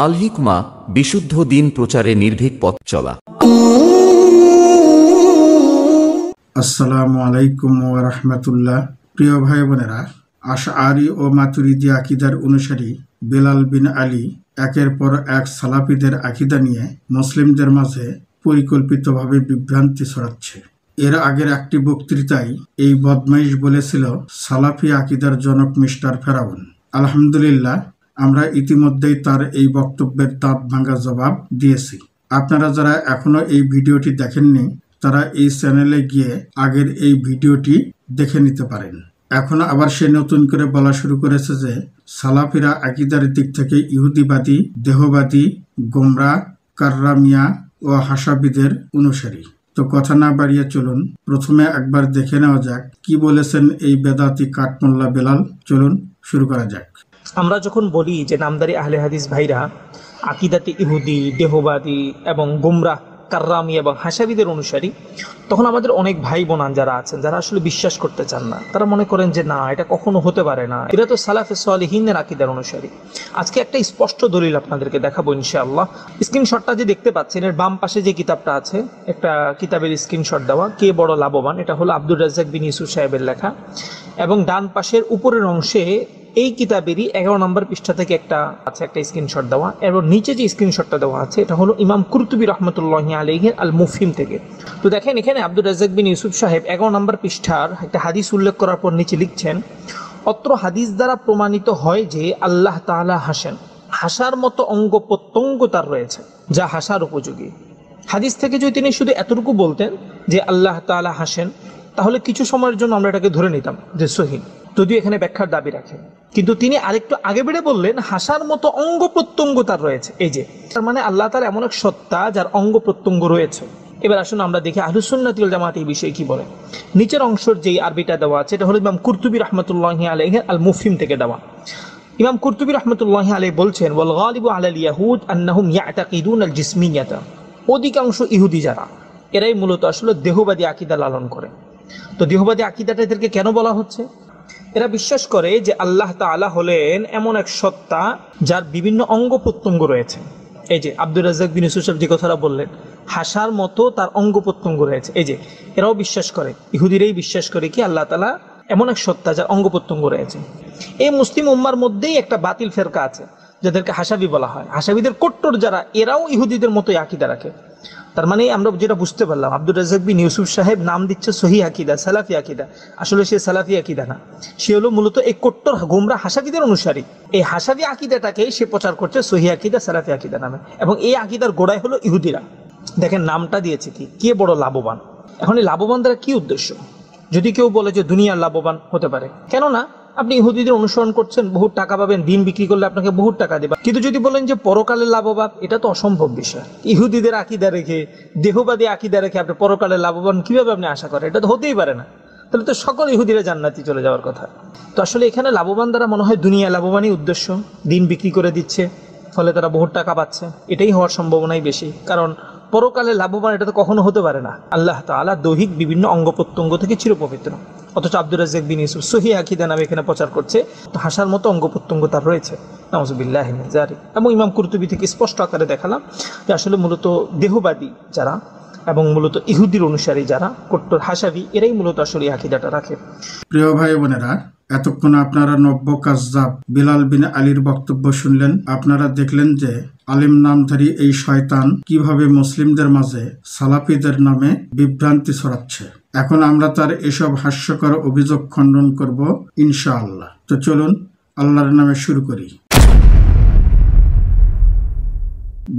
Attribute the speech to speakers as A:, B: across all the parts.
A: আল হিকমা, বিশুদ্ধ দিন প্রচারে নির্ভীক পথ চলা।
B: আসসালামু আলাইকুম ওয়া রাহমাতুল্লাহ। প্রিয় ভাই বোনেরা, আশআরি ও মাতুরিদি আকীদার অনুসারী বেলাল বিন আলী একের পর এক সালাফিদের আকীদা নিয়ে মুসলিমদের মাঝে পরিকল্পিতভাবে বিভ্রান্তি ছড়াচ্ছে। এর আগের একটি বক্তৃতায় এই বদমাইশ বলেছিল সালাফি আকীদার জনক মিস্টার ফেরাউন। আলহামদুলিল্লাহ, আমরা ইতিমধ্যেই তার এই বক্তব্যের দাঁত ভাঙা জবাব দিয়েছি। আপনারা যারা এখনো এই ভিডিওটি দেখেননি তারা এই চ্যানেলে গিয়ে আগের এই ভিডিওটি দেখে নিতে পারেন। এখন আবার সে নতুন করে বলা শুরু করেছে যে সালাফিরা আকীদার দিক থেকে ইহুদিবাদী, দেহবাদী, গোমরা, কাররামিয়া ও হাসাবিদের অনুসারী। তো কথা না বাড়িয়ে চলুন প্রথমে একবার দেখে নেওয়া যাক কি বলেছেন এই বেদাতি কাঠমোল্লা বেলাল। চলুন শুরু করা যাক।
C: আমরা যখন বলি যে নামদারি আহলে হাদিস ভাইরা আকীদাতে ইহুদি, দেহবাদী এবং গুমরাহ, কাররামি এবং হাসাবিদের অনুসারী, তখন আমাদের অনেক ভাই বোন যারা আছেন যারা আসলে বিশ্বাস করতে চান না। তারা মনে করেন যে না, এটা কখনো হতে পারে না, এরা তো সালাফে সালেহিনের আকীদার অনুসারী। আজকে একটা স্পষ্ট দলিল আপনাদেরকে দেখাবো ইনশাআল্লাহ। স্ক্রিনশটটা যে দেখতে পাচ্ছেন, এর বাম পাশে যে কিতাবটা আছে, একটা কিতাবের স্ক্রিনশট দেওয়া, কে বড় লাভবান, এটা হলো আব্দুর রাজ্জাক বিন ইউসুফ সাহেবের লেখা। এবং ডান পাশের উপরের অংশে এই কিতাবেরই 11 নম্বর পৃষ্ঠা থেকে একটা স্ক্রিনশট দেওয়া, এবং নিচে যে স্ক্রিনশটটা দেওয়া আছে এটা হলো ইমাম কুরতুবী রহমতুল্লাহি আলাইহির আল মুফহিম থেকে। তো দেখেন, এখানে আব্দুর রাজ্জাক বিন ইউসুফ সাহেব 11 নম্বর পৃষ্ঠার একটা হাদিস উল্লেখ করার পর নিচে লিখছেন, অত্র হাদিস দ্বারা প্রমাণিত হয় যে আল্লাহ তাআলা হাসেন, হাসার মতো অঙ্গ প্রত্যঙ্গ তার রয়েছে যা হাসার উপযোগী। হাদিস থেকে যদি তিনি শুধু এতটুকু বলতেন যে আল্লাহ তাআলা হাসেন, তাহলে কিছু সময়ের জন্য আমরা এটাকে ধরে নিতাম যে সহিহ, যদিও এখানে ব্যাখ্যার দাবি রাখে। কিন্তু তিনি আরেকটু আগে বেড়ে বললেন হাসার মতো অঙ্গ প্রত্যঙ্গ তার রয়েছে। এই যে তার মানে আল্লাহ তাআলা এমন এক সত্তা যার অঙ্গ প্রত্যঙ্গ রয়েছে। এবার আসুন আমরা দেখি আহলুস সুন্নাত ওয়াল জামাত এই বিষয়ে কি বলে। নিচের অংশের যেই আরবিটা দেওয়া আছে এটা হলো ইমাম কুরতুবী রাহমাতুল্লাহি আলাইহি আল মুফহিম থেকে দেওয়া। ইমাম কুরতুবী রাহমাতুল্লাহি আলাইহি বলছেন, ওয়াল গালিবু আলাল ইয়াহুদ আন্নাহুম ইয়াতাকিদুন আল জিসমিয়াতা, অধিকাংশ ইহুদি যারা, এরাই মূলত আসলে দেহবাদী আকীদা লালন করে। তো দেহবাদী আকীদাটা এদেরকে কেন বলা হচ্ছে? এরা বিশ্বাস করে যে আল্লাহ তাআলা হলেন এমন এক সত্তা যার বিভিন্ন অঙ্গ প্রত্যঙ্গ রয়েছে। এই যে আব্দুর রাজ্জাক বিন ইউসুফ যে কথাটা বললেন, হাসার মতো তার অঙ্গ প্রত্যঙ্গ রয়েছে। এই যে এরাও বিশ্বাস করে, ইহুদিরাই বিশ্বাস করে কি আল্লাহ তাআলা এমন এক সত্তা যার অঙ্গ প্রত্যঙ্গ রয়েছে। এই মুসলিম উম্মার মধ্যেই একটা বাতিল ফেরকা আছে যাদেরকে হাসাবি বলা হয়। হাসাবিদের কট্টর যারা, এরাও ইহুদিদের মতোই আকীদা রাখে। তার মানে আমরা যেটা বুঝতে পারলাম, আব্দুর রাজ্জাক বিন ইউসুফ সাহেব নাম দিচ্ছে সহিহ আকীদা, সালাফি আকীদা, আসলে সে সালাফি আকীদা না, সে হলো মূলত এই কট্টর গোমরা হাসাবিদের অনুসারী। এই হাসাবি আকীদাটাকে সে প্রচার করছে সহিহ আকীদা, সালাফি আকীদা নামে, এবং এই আকীদার গোড়ায় হলো ইহুদিরা। দেখেন নামটা দিয়েছে কি, কে বড় লাভবান। এখন এই লাভবান দ্বারা কি উদ্দেশ্য? যদি কেউ বলে যে দুনিয়ার লাভবান হতে পারে, কেননা আপনি ইহুদিদের অনুসরণ করছেন, বহুত টাকা পাবেন, দিন বিক্রি করলে আপনাকে বহুত টাকা দেবে। কিন্তু যদি বলেন যে পরকালের লাভবান, এটা তো অসম্ভব বিষয়। ইহুদিদের আকীদা রেখে, দেহবাদী আকীদা রেখে আপনি পরকালের লাভবান কিভাবে আপনি আশা করেন? এটা তো হতেই পারে না। তাহলে তো সকল ইহুদিরা জান্নাতি চলে যাওয়ার কথা। তো আসলে এখানে লাভবান দ্বারা মনে হয় দুনিয়া লাভবানই উদ্দেশ্য, দিন বিক্রি করে দিচ্ছে, ফলে তারা বহুত টাকা পাচ্ছে, এটাই হওয়ার সম্ভাবনাই বেশি। কারণ পরকালে লাভবান এটা তো কখনো হতে পারে না। আল্লাহ তাআলা দৈহিক বিভিন্ন অঙ্গ প্রত্যঙ্গ থেকে চিরপবিত্র, অথচ আব্দুর রাজ্জাক বিন ইউসুফ সহিহ আকীদা নামে এখানে প্রচার করছে তো হাসার মতো অঙ্গ প্রত্যঙ্গ তার রয়েছে। নাউযুবিল্লাহি মিন যালিক। এবং ইমাম কুরতুবী থেকে স্পষ্ট আকারে দেখালাম যে আসলে মূলত দেহবাদী যারা এবং মূলত ইহুদির অনুসারী যারা কট্টর হাসাবি, এরাই মূলত আসলে আকীদাটা রাখে।
B: প্রিয় ভাই বোনেরা, এতক্ষণ আপনারা নব্য কাজ্জাব বেলাল বিন আলীর বক্তব্য শুনলেন। আপনারা দেখলেন যে আলিম নামধারী এই শয়তান কিভাবে মুসলিমদের মাঝে সালাফিদের নামে বিভ্রান্তি ছড়াচ্ছে। এখন আমরা তার এসব হাস্যকর অভিযোগ খণ্ডন করব ইনশাআল্লাহ। তো চলুন আল্লাহর নামে শুরু করি।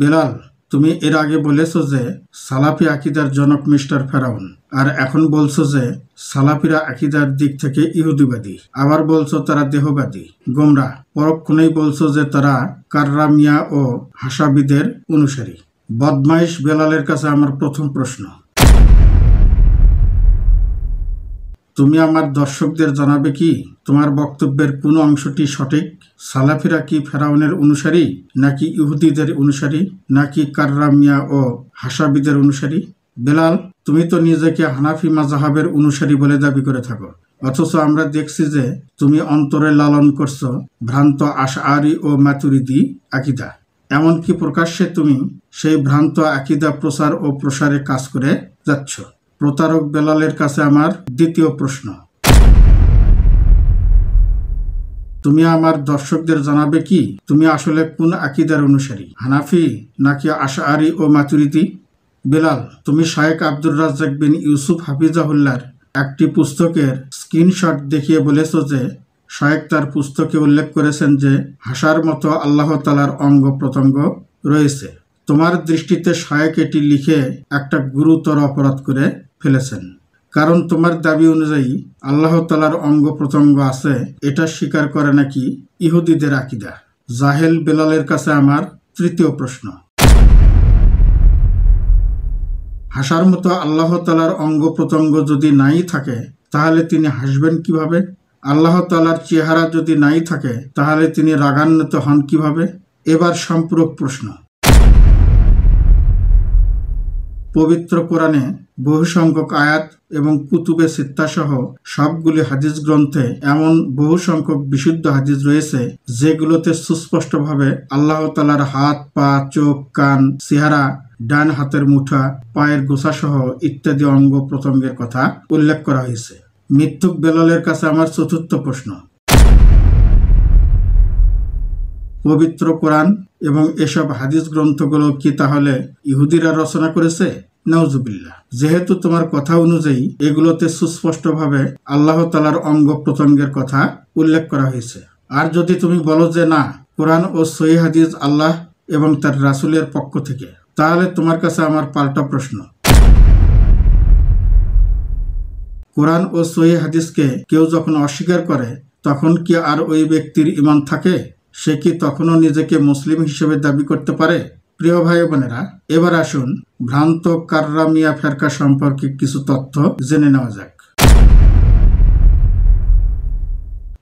B: বেলাল, তুমি এর আগে বলেছো যে সালাফি আকীদার জনক মিস্টার ফেরাউন, আর এখন বলছো যে সালাফিরা আকীদার দিক থেকে ইহুদিবাদী, আবার বলছো তারা দেহবাদী, গোমরা, পরক্ষণেই বলছো যে তারা কাররামিয়া ও হাসাবিদের অনুসারী। বদমাইশ বেলালের কাছে আমার প্রথম প্রশ্ন, তুমি আমার দর্শকদের জানাবে কি তোমার বক্তব্যের কোন অংশটি সঠিক? সালাফিরা কি ফেরাউনের অনুসারী, নাকি ইহুদিদের অনুসারী, নাকি কাররামিয়া ও হাসাবিদের অনুসারী? বেলাল, তুমি তো নিজেকে হানাফি মাযহাবের অনুসারী বলে দাবি করে থাকো, অথচ আমরা দেখছি যে তুমি অন্তরে লালন করছো ভ্রান্ত আশআরি ও মাতুরিদি আকীদা। এমনকি প্রকাশ্যে তুমি সেই ভ্রান্ত আকীদা প্রচার ও প্রসারে কাজ করে যাচ্ছ। প্রতারক বেলালের কাছে আমার দ্বিতীয় প্রশ্ন, তুমি আমার দর্শকদের জানাবে কি তুমি আসলে কোন আকীদার অনুসারী, হানাফি নাকি আশআরী ও মাতুরিদি? বেলাল, তুমি শায়েখ আব্দুর রাজ্জাক বিন ইউসুফ হাফিজাহুল্লাহর একটি পুস্তকের স্ক্রিনশট দেখিয়ে বলেছ যে শায়েখ তার পুস্তকে উল্লেখ করেছেন যে হাসার মতো আল্লাহ তাআলার অঙ্গ প্রত্যঙ্গ রয়েছে। তোমার দৃষ্টিতে শায়েখ এটি লিখে একটা গুরুতর অপরাধ করে ফেলেছেন, কারণ তোমার দাবি অনুযায়ী আল্লাহ তাআলার অঙ্গ প্রত্যঙ্গ আছে এটা স্বীকার করে নাকি ইহুদিদের আকীদা। জাহেল বেলালের কাছে আমার তৃতীয় প্রশ্ন, হাসার মতো আল্লাহ তাআলার অঙ্গ প্রত্যঙ্গ যদি নাই থাকে তাহলে তিনি হাসবেন কিভাবে? আল্লাহ তাআলার চেহারা যদি নাই থাকে তাহলে তিনি রাগান্বিত হন কিভাবে? এবার সম্পূরক প্রশ্ন, পবিত্র কোরআনে বহু সংখ্যক আয়াত এবং কুতুবে সিত্তা সহ সবগুলি হাদিস গ্রন্থে এমন বহু সংখ্যক বিশুদ্ধ হাদিস রয়েছে যেগুলোতে সুস্পষ্টভাবে আল্লাহ তাআলার হাত, পা, চোখ, কান, চেহারা, ডান হাতের মুঠা, পায়ের গোছা সহ ইত্যাদি অঙ্গ প্রত্যঙ্গের কথা উল্লেখ করা হয়েছে। মিথ্যুক বেলালের কাছে আমার চতুর্থ প্রশ্ন, পবিত্র কোরআন এবং এসব হাদিস গ্রন্থগুলো কি তাহলে ইহুদিরা রচনা করেছে? নাউজুবিল্লাহ। যেহেতু তোমার কথা অনুযায়ী এগুলোতে সুস্পষ্টভাবে আল্লাহ তাআলার অঙ্গ প্রত্যঙ্গের কথা উল্লেখ করা হয়েছে, আর যদি তুমি বলো যে না, কোরআন ও সহিহ হাদিস আল্লাহ এবং তার রাসূলের পক্ষ থেকে, তাহলে তোমার কাছে আমার পাল্টা প্রশ্ন, কোরআন ও সহিহ হাদিসকে কেউ যখন অস্বীকার করে তখন কি আর ওই ব্যক্তির ঈমান থাকে? সে কি তখনও নিজেকে মুসলিম হিসেবে দাবি করতে পারে? প্রিয় ভাই বোনেরা, এবার আসুন ভ্রান্ত কাররামিয়া ফেরকা সম্পর্কে কিছু তথ্য জেনে নেওয়া যাক।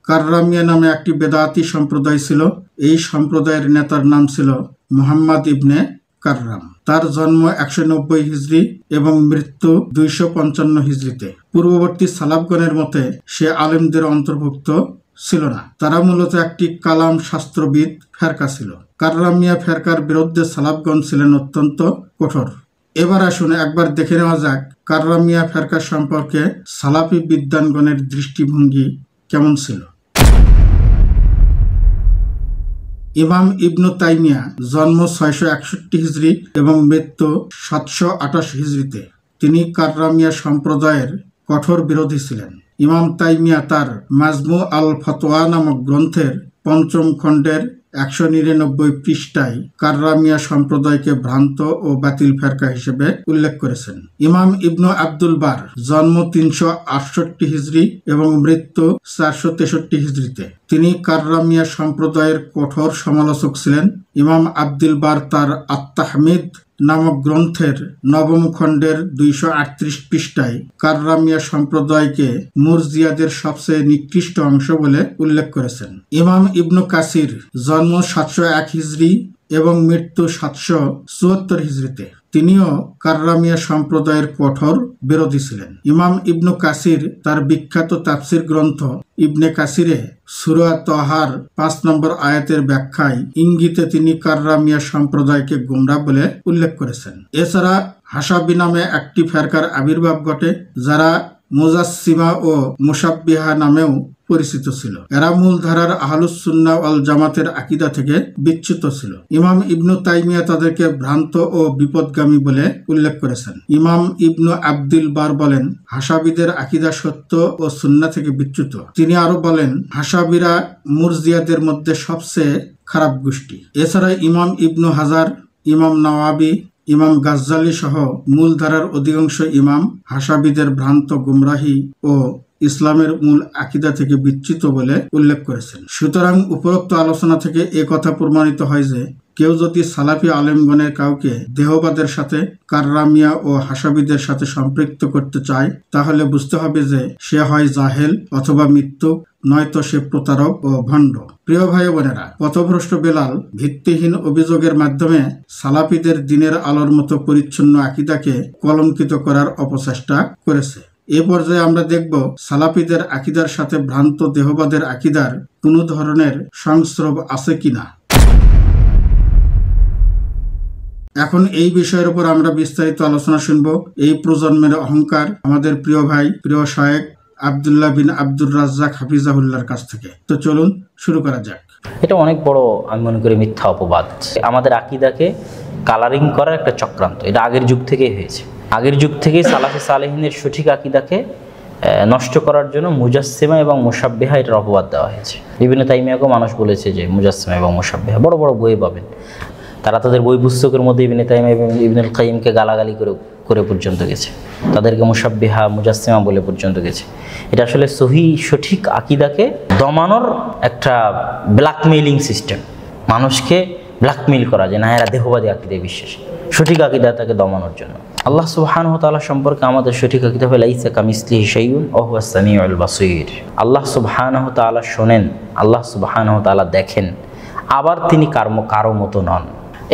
B: কাররামিয়া নামে একটি বেদাতি সম্প্রদায় ছিল। এই সম্প্রদায়ের নেতার নাম ছিল মুহাম্মদ ইবনে কাররাম। তার জন্ম 190 হিজরি এবং মৃত্যু 255 হিজরিতে। পূর্ববর্তী সালাফগণের মতে সে আলেমদের অন্তর্ভুক্ত ছিল না। তারা মূলত একটি কালাম শাস্ত্রবিদ ফেরকা ছিল। কাররামিয়া ফেরকার বিরুদ্ধে সালাফগণ ছিলেন অত্যন্ত কঠোর। এবার আসুন একবার দেখে নেওয়া যাক কাররামিয়া ফেরকা সম্পর্কে সালাফি বিদ্বানগণের দৃষ্টিভঙ্গি কেমন ছিল। ইমাম ইবনু তাইমিয়া জন্ম 661 হিজরি এবং মৃত্যু 728 হিজরিতে। তিনি কাররামিয়া সম্প্রদায়ের কঠোর বিরোধী ছিলেন। ইমাম তাইমিয়া তার মাজমু আল ফতোয়া নামক গ্রন্থের 5ম খণ্ডের 199 পৃষ্ঠায় কাররামিয়া সম্প্রদায়কে ভ্রান্ত ও বাতিল ফেরকা হিসেবে উল্লেখ করেছেন। ইমাম ইবনু আব্দুল বার জন্ম 368 হিজরি এবং মৃত্যু 463 হিজরিতে। তিনি কাররামিয়া সম্প্রদায়ের কঠোর সমালোচক ছিলেন। ইমাম আব্দুল বার তার আত-তাহমিদ নামক গ্রন্থের 9ম খণ্ডের 238 পৃষ্ঠায় কাররামিয়া সম্প্রদায়কে মুরজিয়াদের সবচেয়ে নিকৃষ্ট অংশ বলে উল্লেখ করেছেন। ইমাম ইবনু কাসির জন্ম 701 হিজরি এবং মৃত্যু 774 হিজরিতে। তিনিও কাররামিয়া সম্প্রদায়ের কঠোর বিরোধী ছিলেন। ইমাম ইবনু কাসির তার বিখ্যাত তাফসির গ্রন্থ ইবনে কাসিরে সূরা তাহার 5 নম্বর আয়াতের ব্যাখ্যায় ইঙ্গিতে তিনি কাররামিয়া সম্প্রদায়কে গোমরাহ বলে উল্লেখ করেছেন। এছাড়া হাসাবি নামে একটি ফেরকার আবির্ভাব ঘটে, যারা মুজাসসিমা ও মুশাব্বিহা নামেও পরিচিত ছিল। এরা মূলধারার আহলুস সুন্নাহ ওয়াল জামাতের আকীদা থেকে বিচ্যুত ছিল। ইমাম ইবনু তাইমিয়া তাদেরকে ভ্রান্ত ও বিপদগামী বলে উল্লেখ করেছেন। ইমাম ইবনু আব্দুল বার বলেন হাসাবিদের আকীদা সত্য ও সুন্নাহ থেকে বিচ্যুত। তিনি আরো বলেন হাসাবিরা মুরজিয়াদের মধ্যে সবচেয়ে খারাপ গোষ্ঠী। এছাড়া ইমাম ইবনু হাজার, ইমাম নাওয়াবি, ইমাম গাজ্জালি সহ মূলধারার অধিকাংশ ইমাম হাসাবিদের ভ্রান্ত গুমরাহি ও ইসলামের মূল আকীদা থেকে বিচ্যুত বলে উল্লেখ করেছেন। সুতরাং উপরোক্ত আলোচনা থেকে এ কথা প্রমাণিত হয় যে কেউ যদি সালাফি আলেমগণের কাউকে দেহবাদের সাথে কাররামিয়া ও হাসাবিদের সাথে সম্পৃক্ত করতে চায় তাহলে বুঝতে হবে যে সে হয় জাহেল অথবা মৃত্যু, নয়তো সে প্রতারক ও ভণ্ড। প্রিয় ভাই বোনেরা, পথভ্রষ্ট বেলাল ভিত্তিহীন অভিযোগের মাধ্যমে সালাফিদের দিনের আলোর মতো পরিচ্ছন্ন আকীদাকে কলঙ্কিত করার অপচেষ্টা করেছে। এ পর্যায়ে আমরা দেখব সালাফিদের আকীদার সাথে ভ্রান্ত দেহবাদের আকীদার কোনো ধরনের সংস্রব আছে কিনা। এখন এই বিষয়ের উপর আমরা বিস্তারিত আলোচনা শুনব। এই প্রজন্মের অহংকার আমাদের প্রিয় ভাই, প্রিয় শায়েখ আব্দুল্লাহ বিন আব্দুর রাজ্জাক হাফিজাহুল্লাহর কাছ থেকে। তো চলুন শুরু করা যাক।
D: এটা অনেক বড়, আমি মনে করি, মিথ্যা অপবাদ। আমাদের আকীদাকে কালারিং করার একটা চক্রান্ত, এটা আগের যুগ থেকেই হয়েছে। আগের যুগ থেকেই সালাফে সালেহিনের সঠিক আকীদাকে নষ্ট করার জন্য মুজাসসিমা এবং মুশাব্বিহা এটার অপবাদ দেওয়া হয়েছে। ইবনে তাইমিয়াকেও মানুষ বলেছে যে মুজাসসিমা এবং মুশাব্বিহা, বড় বড় বই পাবেন, তারা তাদের বই পুস্তকের মধ্যে ইবনে তাইমিয়া এবং ইবনুল কাইয়িমকে গালাগালি করে পর্যন্ত গেছে, তাদেরকে মুশাব্বিহা মুজাসসিমা বলে পর্যন্ত গেছে। এটা আসলে সঠিক আকীদাকে দমানোর একটা ব্ল্যাকমেইলিং সিস্টেম, মানুষকে ব্ল্যাকমেইল করা, যে না এরা দেহবাদী আকীদায় বিশ্বাসী, সঠিক আকীদাটাকে দমানোর জন্য। আল্লাহ সুবহানাহু ওয়া তাআলা সম্পর্কে আমাদের সঠিক আকীদা হলো লাইসা কামিসলিহি শাইউন ওয়া হুয়াস সামিউল বাসীর। আল্লাহ সুবহানাহু ওয়া তাআলা শোনেন, আল্লাহ সুবহানাহু ওয়া তাআলা দেখেন, আবার তিনি কারো মতো নন।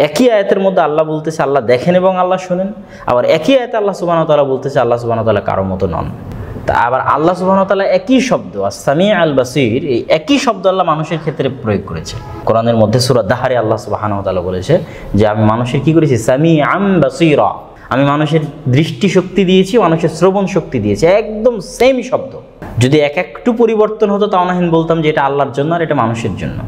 D: একই আয়াতের মধ্যে আল্লাহ বলতেছে আল্লাহ দেখেন এবং আল্লাহ শোনেন, আবার একই আয়াতে আল্লাহ সুবহানাহু ওয়া তাআলা বলতেছে আল্লাহ সুবহানাহু ওয়া তাআলা কারো মতো নন। তা আবার আল্লাহ সুবহানাহু ওয়া তাআলা একই শব্দ আস-সামি' আল-বাসীর, এই একই শব্দ আল্লাহ মানুষের ক্ষেত্রে প্রয়োগ করেছে। কোরআনের মধ্যে সূরা দাহরে আল্লাহ সুবহানাহু ওয়া তাআলা বলেছে যে আমি মানুষের কি করেছি, সামি'আন বাসীরা, আমি মানুষের দৃষ্টি শক্তি দিয়েছি, মানুষের শ্রবণ শক্তি দিয়েছি, একদম সেম শব্দ। যদি একটু পরিবর্তন হতো তাও নাহিন বলতাম যে এটা আল্লাহর জন্য আর এটা মানুষের জন্য।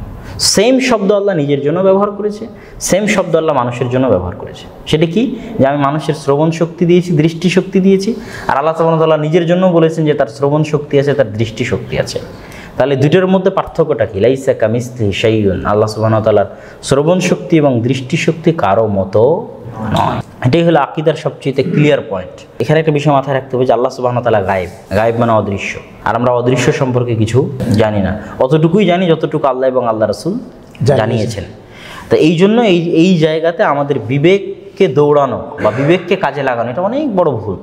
D: সেম শব্দ আল্লাহ নিজের জন্য ব্যবহার করেছে, সেম শব্দ আল্লাহ মানুষের জন্য ব্যবহার করেছে। সেটা কি, যে আমি মানুষের শ্রবণ শক্তি দিয়েছি, দৃষ্টি শক্তি দিয়েছি, আর আল্লাহ সুবহানাহু ওয়া তাআলা নিজের জন্য বলেছেন যে তার শ্রবণ শক্তি আছে, তার দৃষ্টি শক্তি আছে। তাহলে দুটোর মধ্যে পার্থক্যটা কি? লাইসা কামিসলিহি শাইউন, আল্লাহ সুবহানাহু ওয়া তাআলার শ্রবণ শক্তি এবং দৃষ্টি শক্তি কারো মতো নয়। এটাই হলো আকীদার সবচেয়ে ক্লিয়ার পয়েন্ট। এখানে একটা বিষয় মাথায় রাখতে হবে যে আল্লাহ সুবহানাহু ওয়া তাআলা গায়েব, গায়েব মানে অদৃশ্য, আর আমরা অদৃশ্য সম্পর্কে কিছু জানি না, অতটুকুই জানি যতটুকু আল্লাহ এবং আল্লাহ রাসূল জানিয়েছেন। তো এই জন্য এই জায়গাতে আমাদের বিবেককে দৌড়ানো বা বিবেককে কাজে লাগানো এটা অনেক বড় ভুল।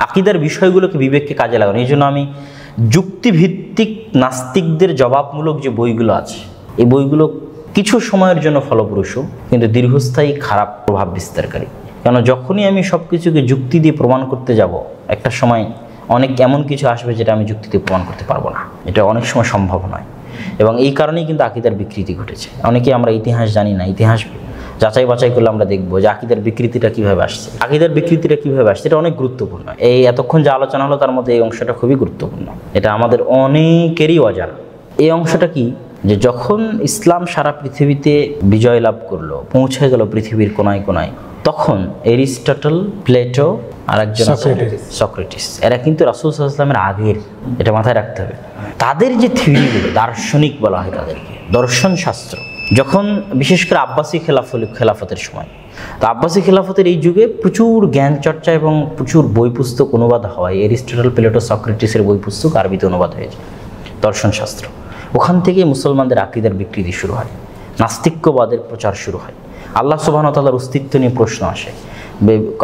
D: আকীদার বিষয়গুলোকে বিবেককে কাজে লাগানো, এই জন্য আমি যুক্তিভিত্তিক নাস্তিকদের জবাবমূলক যে বইগুলো আছে, এই বইগুলো কিছু সময়ের জন্য ফলপ্রসূ কিন্তু দীর্ঘস্থায়ী খারাপ প্রভাব বিস্তারকারী। কেন, যখনই আমি সব কিছুকে যুক্তি দিয়ে প্রমাণ করতে যাব, একটা সময় অনেক এমন কিছু আসবে যেটা আমি যুক্তি দিয়ে প্রমাণ করতে পারবো না, এটা অনেক সময় সম্ভব নয়। এবং এই কারণেই কিন্তু আকীদার বিকৃতি ঘটেছে। অনেকেই আমরা ইতিহাস জানি না, ইতিহাস যাচাই বাছাই করলে আমরা দেখবো যে আকীদার বিকৃতিটা কীভাবে আসছে, আকীদার বিকৃতিটা কীভাবে আসছে, এটা অনেক গুরুত্বপূর্ণ। এই এতক্ষণ যে আলোচনা হলো তার মধ্যে এই অংশটা খুবই গুরুত্বপূর্ণ, এটা আমাদের অনেকেরই অজানা। এই অংশটা কি, যে যখন ইসলাম সারা পৃথিবীতে বিজয় লাভ করলো, পৌঁছে গেল পৃথিবীর কোনায় কোনায়, তখন এরিস্টটল, প্লেটো আর একজন সক্রেটিস, এরা কিন্তু রাসূল সাল্লাল্লাহু আলাইহি ওয়াসাল্লামের আগের, এটা মাথায় রাখতে হবে। তাদের যে থিওরিগুলো, দার্শনিক বলা হয় তাদেরকে, দর্শন শাস্ত্র, যখন বিশেষ করে আব্বাসী খেলাফতের সময়, তো আব্বাসী খেলাফতের এই যুগে প্রচুর জ্ঞান চর্চা এবং প্রচুর বই পুস্তক অনুবাদ হয়। এরিস্টটল, প্লেটো, সক্রেটিসের বই পুস্তক আরবিতে অনুবাদ হয়েছে, দর্শন শাস্ত্র। ওখান থেকে মুসলমানদের আকীদার বিকৃতি শুরু হয়, নাস্তিক্যবাদের প্রচার শুরু হয়, আল্লাহ সুবহানাহু ওয়া তাআলার অস্তিত্ব নিয়ে প্রশ্ন আসে,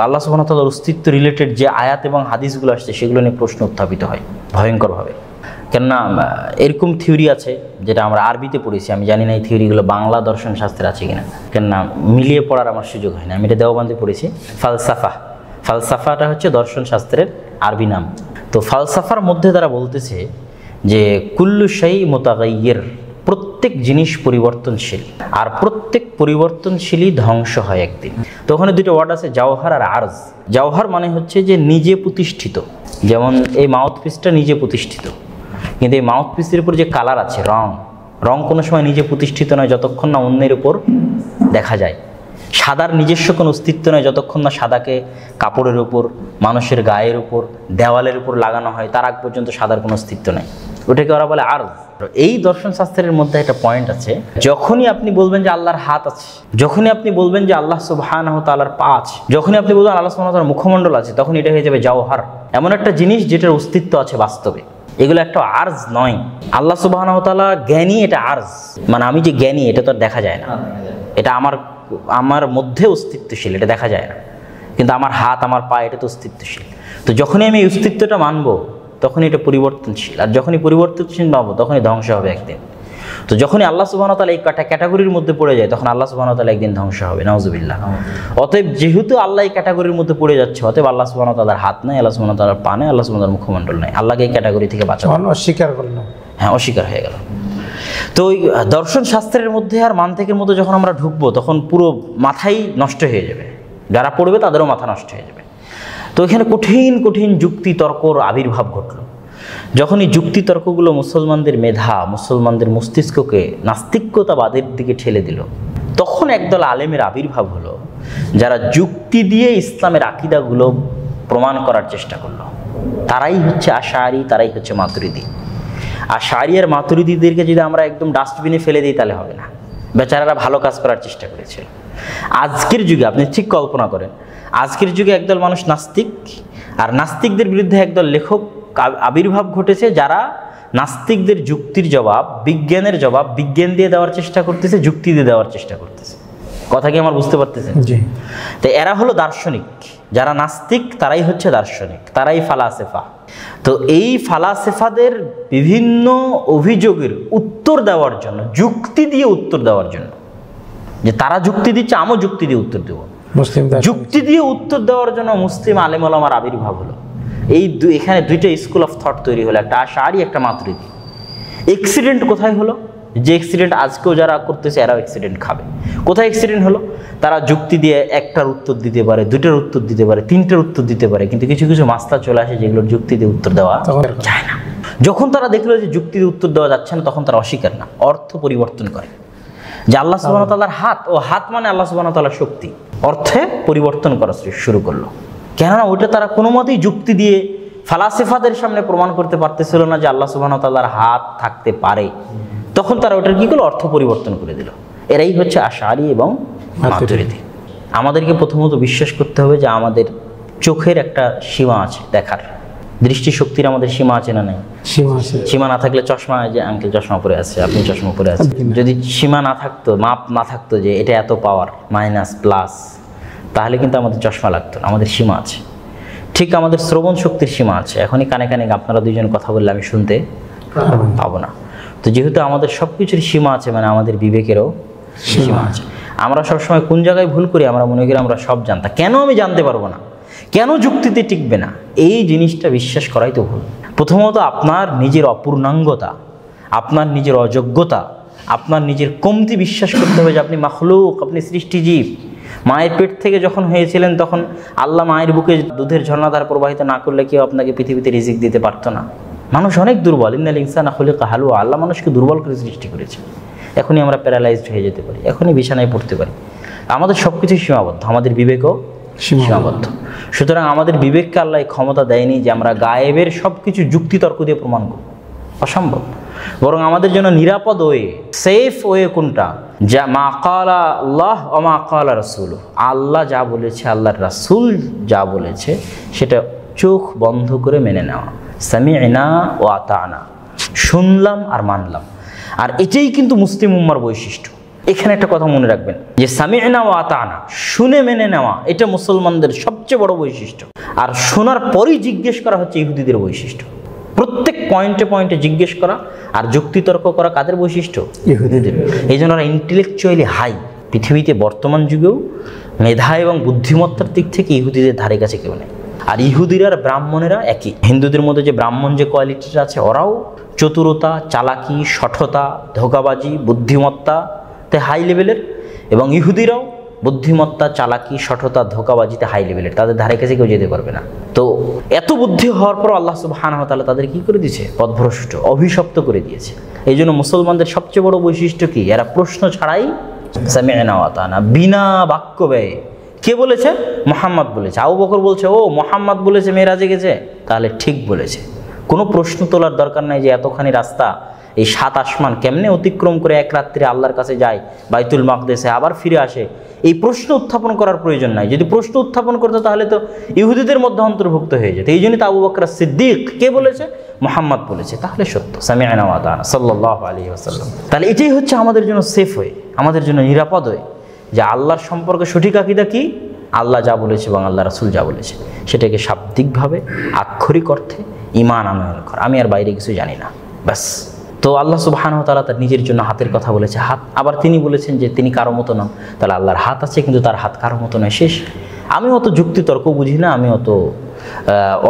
D: আল্লাহ সুবহানাহু ওয়া তাআলার অস্তিত্ব রিলেটেড যে আয়াত এবং হাদিসগুলো আসছে সেগুলো নিয়ে প্রশ্ন উত্থাপিত হয় ভয়ঙ্করভাবে। কেননা এরকম থিওরি আছে যেটা আমরা আরবিতে পড়েছি, আমি জানি না এই থিওরিগুলো বাংলা দর্শন শাস্ত্রে আছে কিনা, কেননা মিলিয়ে পড়ার আমার সুযোগ হয় না। আমি এটা দেওবন্দে পড়েছি। ফালসাফাটা হচ্ছে দর্শন শাস্ত্রের আরবি নাম। তো ফালসাফার মধ্যে তারা বলতেছে যে কুল্লু শাই মুতাগায়্যির, প্রত্যেক জিনিস পরিবর্তনশীল, আর প্রত্যেক পরিবর্তনশীলই ধ্বংস হয় একদিন। তো ওখানে দুটো ওয়ার্ড আছে, জাওহার আর আরজ। জাওহার মানে হচ্ছে যে নিজে প্রতিষ্ঠিত, যেমন এই মাউথপিসটা নিজে প্রতিষ্ঠিত, কিন্তু এই মাউথপিসের উপর যে কালার আছে, রং কোনো সময় নিজে প্রতিষ্ঠিত নয় যতক্ষণ না অন্যের উপর দেখা যায়। সাদার নিজস্ব কোনো অস্তিত্ব নয় যতক্ষণ না সাদাকে কাপড়ের উপর, মানুষের গায়ের উপর, দেওয়ালের উপর লাগানো হয়, তার আগ পর্যন্ত সাদার কোনো অস্তিত্ব নেই। ওটাকে ওরা বলে আরজ। এই দর্শন শাস্ত্রের মধ্যে একটা পয়েন্ট আছে, যখনই আপনি বলবেন যে আল্লাহর হাত আছে, যখনই আপনি বলবেন যে আল্লাহ সুবহানাহু ওয়া তাআলার পা আছে, যখনই আপনি বলবেন আল্লাহ সুবহানাহু ওয়া তাআলার মুখমণ্ডল আছে, তখন এটা হয়ে যাবে জাওহার, এমন একটা জিনিস যেটার অস্তিত্ব আছে বাস্তবে। এগুলো একটা আরজ নয়। আল্লাহ সুবহানাহু ওয়া তাআলা জ্ঞানী, এটা আরজ, মানে আমি যে জ্ঞানী এটা তো দেখা যায় না, এটা আমার মধ্যে অস্তিত্বশীল, এটা দেখা যায় না। কিন্তু আমার হাত, আমার পা, এটা তো অস্তিত্বশীল। তো যখনই আমি এই অস্তিত্বটা মানবো তখনই এটা পরিবর্তনশীল, আর যখনই পরিবর্তনশীল পাবো তখনই ধ্বংস হবে একদিন। তো যখনই আল্লাহ সুবহানাহু ওয়া তাআলা এই ক্যাটাগরির মধ্যে পড়ে যায় তখন আল্লাহ সুবহানাহু ওয়া তাআলা একদিন ধ্বংস হবে, নাউজুবিল্লাহ। অতএব যেহেতু আল্লাহ এই ক্যাটাগরির মধ্যে পড়ে যাচ্ছে, অতএব আল্লাহ সুবহানাহু ওয়া তাআলার হাত নাই, আল্লাহ সুবহানাহু ওয়া তাআলার পা নাই, আল্লাহ সুবহানাহু ওয়া তাআলার মুখমণ্ডল নাই, আল্লাহকে এই ক্যাটাগরি থেকে বাঁচানো,
E: অস্বীকার করলো,
D: হ্যাঁ অস্বীকার হয়ে গেল। তো ওই দর্শন শাস্ত্রের মধ্যে আর মান্তিকের মধ্যে যখন আমরা ঢুকবো তখন পুরো মাথাই নষ্ট হয়ে যাবে। যারা পড়বে তাদেরও মাথা নষ্ট হয়ে যাবে। তো এখানে কঠিন কঠিন যুক্তি তর্কর আবির্ভাব ঘটলো। যখন এই যুক্তি তর্কগুলো মুসলমানদের মেধা, মুসলমানদের মস্তিষ্ককে নাস্তিক্যতাবাদের দিকে ঠেলে দিল, তখন একদল আলেমের আবির্ভাব হলো যারা যুক্তি দিয়ে ইসলামের আকীদাগুলো প্রমাণ করার চেষ্টা করলো। তারাই হচ্ছে আশাআরী, তারাই হচ্ছে মাতুরিদি। আশাআরী আর মাতুরিদিদেরকে যদি আমরা একদম ডাস্টবিনে ফেলে দিই তাহলে হবে না। বেচারারা ভালো কাজ করার চেষ্টা করেছিল। আজকের যুগে আপনি ঠিক কল্পনা করেন, আজকের যুগে একদল মানুষ নাস্তিক, আর নাস্তিকদের বিরুদ্ধে একদল লেখক আবির্ভাব ঘটেছে যারা নাস্তিকদের যুক্তির জবাব, বিজ্ঞানের জবাব বিজ্ঞান দিয়ে দেওয়ার চেষ্টা করতেছে, যুক্তি দিয়ে দেওয়ার চেষ্টা করতেছে। কথা কি আমার বুঝতে পারতেছেন?
C: জি।
D: তো এরা হলো দার্শনিক। যারা নাস্তিক তারাই হচ্ছে দার্শনিক, তারাই ফালাসেফা। তো এই ফালাসেফাদের বিভিন্ন অভিযোগের উত্তর দেওয়ার জন্য, যুক্তি দিয়ে উত্তর দেওয়ার জন্য, যে তারা যুক্তি দিচ্ছে আমিও যুক্তি দিয়ে উত্তর দেব, যুক্তি দিয়ে উত্তর দেওয়ার জন্য মুসলিম আলেম ওলামার আবির্ভাব হলো। এখানে দুইটা স্কুল অফ থট তৈরি হলো, একটা আশাআরী, একটা মাতুরিদি। অ্যাক্সিডেন্ট কোথায় হলো? যে অ্যাক্সিডেন্ট আজকেও যারা করতেছে এরাও অ্যাক্সিডেন্ট খাবে। কোথায় অ্যাক্সিডেন্ট হলো? তারা যুক্তি দিয়ে একটার উত্তর দিতে পারে, দুইটার উত্তর দিতে পারে, তিনটার উত্তর দিতে পারে, কিন্তু কিছু কিছু মাস্তা চলে আসে যেগুলোর যুক্তি দিয়ে উত্তর দেওয়া যায় না। যখন তারা দেখলো যে যুক্তি দিয়ে উত্তর দেওয়া যাচ্ছে না, তখন তারা অস্বীকার না, অর্থ পরিবর্তন করে। যে আল্লাহ সুবহানাহু ওয়া তাআলার হাত, ও হাত মানে আল্লাহ সুবহানাহু ওয়া তাআলার শক্তি, অর্থে পরিবর্তন করা শুরু করলো। কেননা ওইটা তারা কোনো মতেই যুক্তি দিয়ে ফালাসিফাদের সামনে প্রমাণ করতে পারতেছিল না যে আল্লাহ সুবহানাহু ওয়া তাআলার হাত থাকতে পারে। তখন তারা ওটার কি করলো? অর্থ পরিবর্তন করে দিল। এরাই হচ্ছে আশাআরী এবং মাতুরিদি। আমাদেরকে প্রথমত বিশ্বাস করতে হবে যে আমাদের চোখের একটা সীমা আছে, দেখার দৃষ্টিশক্তির আমাদের সীমা আছে না নাই?
C: সীমা আছে।
D: সীমা না থাকলে চশমা, যে আঙ্কেল চশমা পরে আছে, আপনি চশমা পরে আছেন, যদি সীমা না থাকতো, মাপ না থাকতো যে এটা এত পাওয়ার, মাইনাস প্লাস, তাহলে কিন্তু আমাদের চশমা লাগতো না। আমাদের সীমা আছে। ঠিক আমাদের শ্রবণ শক্তির সীমা আছে। এখনই কানে কানে আপনারা দুইজন কথা বললে আমি শুনতে পাবো না। তো যেহেতু আমাদের সব কিছুর সীমা আছে, মানে আমাদের বিবেকেরও সীমা আছে। আমরা সবসময় কোন জায়গায় ভুল করি? আমরা মনে করি আমরা সব জানতাম। কেন আমি জানতে পারবো না? কেন যুক্তিতে টিকবে না? এই জিনিসটা বিশ্বাস করাই তো ভুল। প্রথমত আপনার নিজের অপূর্ণাঙ্গতা, আপনার নিজের অযোগ্যতা, আপনার নিজের কমতি বিশ্বাস করতে হবে যে আপনি মাখলুক, আপনি সৃষ্টিজীব। মায়ের পেট থেকে যখন হয়েছিলেন তখন আল্লাহ মায়ের বুকে দুধের ঝর্ণাধার প্রবাহিত না করলে কেউ আপনাকে পৃথিবীতে রিজিক দিতে পারতো না। মানুষ অনেক দুর্বল। ইন্নাল ইনসানা খুলিকা হালুয়া। আল্লাহ মানুষকে দুর্বল করে সৃষ্টি করেছে। এখনই আমরা প্যারালাইজড হয়ে যেতে পারি, এখনই বিছানায় পড়তে পারি। আমাদের সব কিছুই সীমাবদ্ধ, আমাদের বিবেকও সীমাবদ্ধ। সুতরাং আমাদের বিবেককে আল্লাহ ক্ষমতা দেয়নি যে আমরা গায়েবের সব কিছু যুক্তিতর্ক দিয়ে প্রমাণ করব, অসম্ভব। বরং আমাদের জন্য নিরাপদ ওয়ে, সেফ ওয়ে কোনটা? যা মা ক্বালা আল্লাহ ওয়া মা ক্বালা রাসূলু, আল্লাহ যা বলেছে, আল্লাহর রাসূল যা বলেছে সেটা চোখ বন্ধ করে মেনে নেওয়া। সামি'না ওয়া আতা'না, শুনলাম আর মানলাম। আর এটাই কিন্তু মুসলিম উম্মার বৈশিষ্ট্য। এখানে একটা কথা মনে রাখবেন যে সামি'না ওয়া আতা'না, শুনে মেনে নেওয়া, এটা মুসলমানদের সবচেয়ে বড় বৈশিষ্ট্য। আর শোনার পরেই জিজ্ঞেস করা হচ্ছে ইহুদিদের বৈশিষ্ট্য। প্রত্যেক পয়েন্টে পয়েন্টে জিজ্ঞেস করা আর যুক্তিতর্ক করা কাদের বৈশিষ্ট্য? ইহুদিদের। এই জন্য ওরা ইন্টেলেকচুয়ালি হাই। পৃথিবীতে বর্তমান যুগেও মেধা এবং বুদ্ধিমত্তার দিক থেকে ইহুদিদের ধারে কাছে কেউ নেই। আর ইহুদিরা আর ব্রাহ্মণেরা একই। হিন্দুদের মধ্যে যে ব্রাহ্মণ যে কোয়ালিটিটা আছে, ওরাও চতুরতা, চালাকি, শঠতা, ধোঁকাবাজি, বুদ্ধিমত্তাতে হাই লেভেলের, এবং ইহুদিরাও বুদ্ধিমত্তা, চালাকি, শঠতা, ধোঁকাবাজিতে হাই লেভেলের। তাদের ধারে কাছে কেউ যেতে পারবে না। তো এত বুদ্ধি হওয়ার পর আল্লাহ সুবহানাহু ওয়া তাআলা তাদের কি করে দিয়েছে? পথভ্রষ্ট, অভিশপ্ত করে দিয়েছে। এই জন্য মুসলমানদের সবচেয়ে বড় বৈশিষ্ট্য কি? এরা প্রশ্ন ছাড়াই সামি'না ওয়া আতা'না, বিনা বাক্য ব্যয়ে। কে বলেছে? মুহাম্মদ বলেছে। আবু বকর বলছে, ও মুহাম্মদ বলেছে মেরাজে গেছে, তাহলে ঠিক বলেছে। কোনো প্রশ্ন তোলার দরকার নাই যে এতখানি রাস্তা, এই 7 আসমান কেমনে অতিক্রম করে এক রাত্রে আল্লাহর কাছে যায়, বাইতুল মাকদেসে আবার ফিরে আসে। এই প্রশ্ন উত্থাপন করার প্রয়োজন নাই। যদি প্রশ্ন উত্থাপন করতো তাহলে তো ইহুদিদের মধ্যে অন্তর্ভুক্ত হয়ে যেত। এই জন্যই তো আবু বকর সিদ্দিক কে বলেছে? মুহাম্মদ বলেছে, তাহলে সত্য। সামি'না ওয়া আতা'না সাল্লাল্লাহু আলাইহি ওয়াসাল্লাম। তাহলে এটাই হচ্ছে আমাদের জন্য সেফ হয়ে, আমাদের জন্য নিরাপদ হয়ে, যে আল্লাহর সম্পর্কে সঠিক আকীদা কি? আল্লাহ যা বলেছে এবং আল্লাহ রাসূল যা বলেছে সেটাকে শাব্দিকভাবে, আক্ষরিক অর্থে ঈমান আনয়ন করা। আমি আর বাইরে কিছু জানি না, ব্যাস। তো আল্লাহ সুবহানাহু ওয়া তাআলা তার নিজের জন্য হাতের কথা বলেছে, হাত। আবার তিনি বলেছেন যে তিনি কারো মতো নন। তাহলে আল্লাহর হাত আছে কিন্তু তার হাত কারো মতো নয়, শেষ। আমি অত যুক্তি তর্ক বুঝি না, আমি অত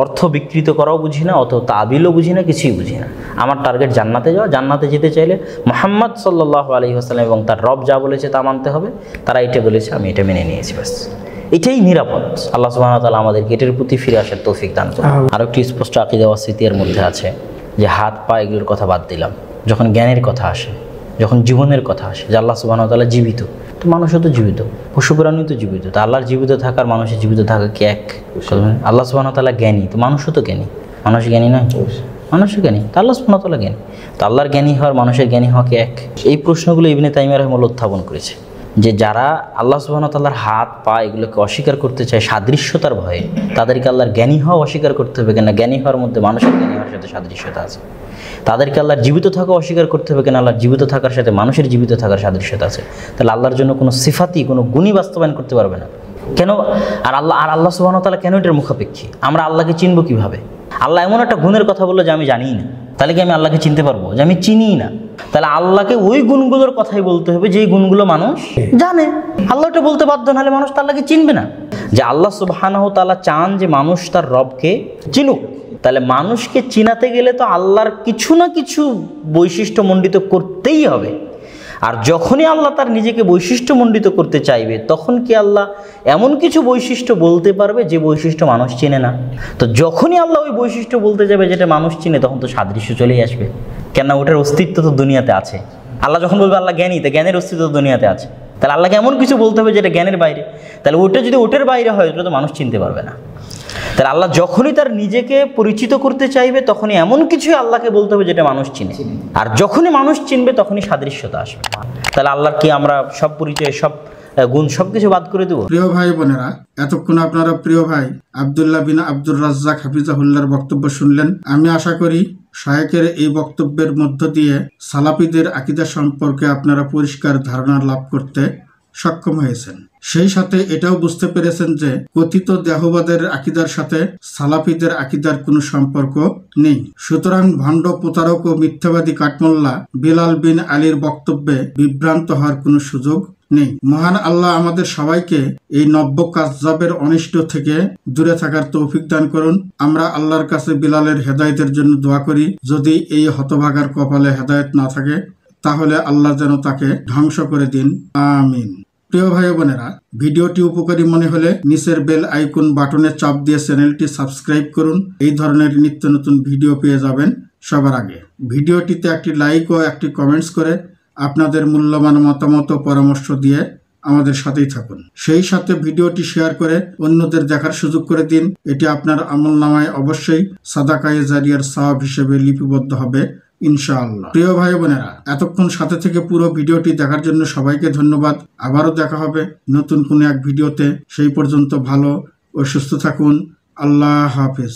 D: অর্থ বিকৃত করাও বুঝি না, অত তাবিলও বুঝি না, কিছুই বুঝি না। আমার টার্গেট জান্নাতে যাওয়া। জান্নাতে যেতে চাইলে মুহাম্মদ সাল্লাল্লাহু আলাইহি ওয়াসাল্লাম এবং তার রব যা বলেছে তা মানতে হবে। তারা এটা বলেছে, আমি এটা মেনে নিয়েছি, ব্যাস। এটাই নিরাপদ। আল্লাহ সুবহানাহু ওয়া তাআলা আমাদেরকে এটার প্রতি ফিরে আসার তৌফিক দান করুন। আরও একটি স্পষ্ট আকীদা ওয়াসিতিয়ার মধ্যে আছে যে হাত পা এগুলোর কথা বাদ দিলাম, যখন জ্ঞানের কথা আসে, যখন জীবনের কথা আসে, যে আল্লাহ সুবহানাহু ওয়া তাআলা জীবিত, তো মানুষও তো জীবিত, পশু প্রাণী তো জীবিত, তো আল্লাহর জীবিত থাকার মানুষের জীবিত থাকা কি এক? আল্লাহ সুবহানাহু ওয়া তাআলা জ্ঞানী, তো মানুষও তো জ্ঞানী, মানুষ জ্ঞানী নয়? মানুষও জ্ঞানী, তো আল্লাহ সুবহানাহু ওয়া তাআলা জ্ঞানী, তো আল্লাহর জ্ঞানী হওয়ার মানুষের জ্ঞানী হওয়া কি এক? এই প্রশ্নগুলো ইবনে তাইমিয়া রাহিমাহুল্লাহ উত্থাপন করেছে যে যারা আল্লাহ সুবহানাহু ওয়া তাআলার হাত পা এগুলোকে অস্বীকার করতে চায় সাদৃশ্যতার ভয়ে, তাদেরকে আল্লাহর জ্ঞানী হওয়া অস্বীকার করতে হবে কেন? জ্ঞানী হওয়ার মধ্যে মানুষের জ্ঞানী হওয়ার সাথে সাদৃশ্যতা আছে। তাদেরকে আল্লাহর জীবিত থাকা অস্বীকার করতে হবে কেন? আল্লাহর জীবিত থাকার সাথে মানুষের জীবিত থাকার সাদৃশ্যতা আছে। তাহলে আল্লাহর জন্য কোনো সিফাতি, কোনো গুণই বাস্তবায়ন করতে পারবে না কেন? আর আল্লাহ সুবহানাহু ওয়া তাআলা কেন এটার মুখাপেক্ষী? আমরা আল্লাহকে চিনব কিভাবে? আল্লাহ এমন একটা গুণের কথা বললো যে আমি জানিই না, তাহলে কি আমি আল্লাহকে চিনতে পারবো? যে আমি চিনিই না, তাহলে আল্লাহকে ওই গুণগুলোর কথাই বলতে হবে যেই গুণগুলো মানুষ জানে। আল্লাহ এটা বলতে বাধ্য, নাহলে মানুষ তো আল্লাহকে চিনবে না। যে আল্লাহ সুবহানাহু ওয়া তাআলা চান যে মানুষ তার রবকে চিনুক, তাহলে মানুষকে চিনাতে গেলে তো আল্লাহর কিছু না কিছু বৈশিষ্ট্যমণ্ডিত করতেই হবে। আর যখনই আল্লাহ তার নিজেকে বৈশিষ্ট্যমণ্ডিত করতে চাইবে, তখন কি আল্লাহ এমন কিছু বৈশিষ্ট্য বলতে পারবে যে বৈশিষ্ট্য মানুষ চেনে না? তো যখনই আল্লাহ ওই বৈশিষ্ট্য বলতে যাবে যেটা মানুষ চিনে, তখন তো সাদৃশ্য চলেই আসবে, কেন ওটার অস্তিত্ব তো দুনিয়াতে আছে। আল্লাহ যখন বলবে আল্লাহ জ্ঞানী, তো জ্ঞানের অস্তিত্ব তো দুনিয়াতে আছে, তাহলে আল্লাহকে এমন কিছু বলতে হবে যেটা জ্ঞানের বাইরে। তাহলে ওটা যদি ওটার বাইরে হয়, ওটা তো মানুষ চিনতে পারবে না। তাহলে আল্লাহ যখনই তার নিজেকে পরিচিত করতে চাইবে, তখনই এমন কিছুই আল্লাহকে বলতে হবে যেটা মানুষ চিনে। আর যখনই মানুষ চিনবে, তখনই সাদৃশ্যতা আসবে। তাহলে আল্লাহর কি আমরা সব পরিচয়, সব গুণ, সবকিছু বাদ করে দেবো?
B: প্রিয় ভাই বোনেরা, এতক্ষণ আপনারা প্রিয় ভাই আব্দুল্লাহ বিন আব্দুর রাজ্জাক হাফিজাহুল্লাহর বক্তব্য শুনলেন। আমি আশা করি শায়েখের এই বক্তব্যের মধ্য দিয়ে সালাফিদের আকীদা সম্পর্কে আপনারা পরিষ্কার ধারণা লাভ করতে সক্ষম হয়েছেন। সেই সাথে এটাও বুঝতে পেরেছেন যে কথিত দেহবাদের আকীদার সাথে সালাফিদের আকীদার কোনো সম্পর্ক নেই। সুতরাং ভণ্ড, প্রতারক ও মিথ্যাবাদী কাঠমোল্লা বিলাল বিন আলীর বক্তব্যে বিভ্রান্ত হওয়ার কোনো সুযোগ নেই। মহান আল্লাহ আমাদের সবাইকে এই নব্য কাযযাবের অনিষ্ট থেকে দূরে থাকার তৌফিক দান করুন। আমরা আল্লাহর কাছে বিলালের হেদায়েতের জন্য দোয়া করি। যদি এই হতভাগার কপালে হেদায়েত না থাকে, তাহলে আল্লাহ যেন তাকে ধ্বংস করে দিন, আমিন। প্রিয় ভাই বোনেরা, ভিডিওটি উপকারী মনে হলে নিচের বেল আইকন বাটনে চাপ দিয়ে চ্যানেলটি সাবস্ক্রাইব করুন। এই ধরনের নিত্য নতুন ভিডিও পেয়ে যাবেন সবার আগে। ভিডিওটিতে একটি লাইক ও একটি কমেন্টস করে আপনাদের মূল্যবান মতামত ও পরামর্শ দিয়ে আমাদের সাথেই থাকুন। সেই সাথে ভিডিওটি শেয়ার করে অন্যদের দেখার সুযোগ করে দিন। এটি আপনার আমলনামায় অবশ্যই সাদাকায়ে জারিয়ার সওয়াব হিসেবে লিপিবদ্ধ হবে ইনশাআল্লাহ। প্রিয় ভাই বোনেরা, এতক্ষণ সাথে থেকে পুরো ভিডিওটি দেখার জন্য সবাইকে ধন্যবাদ। আবারও দেখা হবে নতুন কোনো এক ভিডিওতে। সেই পর্যন্ত ভালো ও সুস্থ থাকুন। আল্লাহ হাফেজ।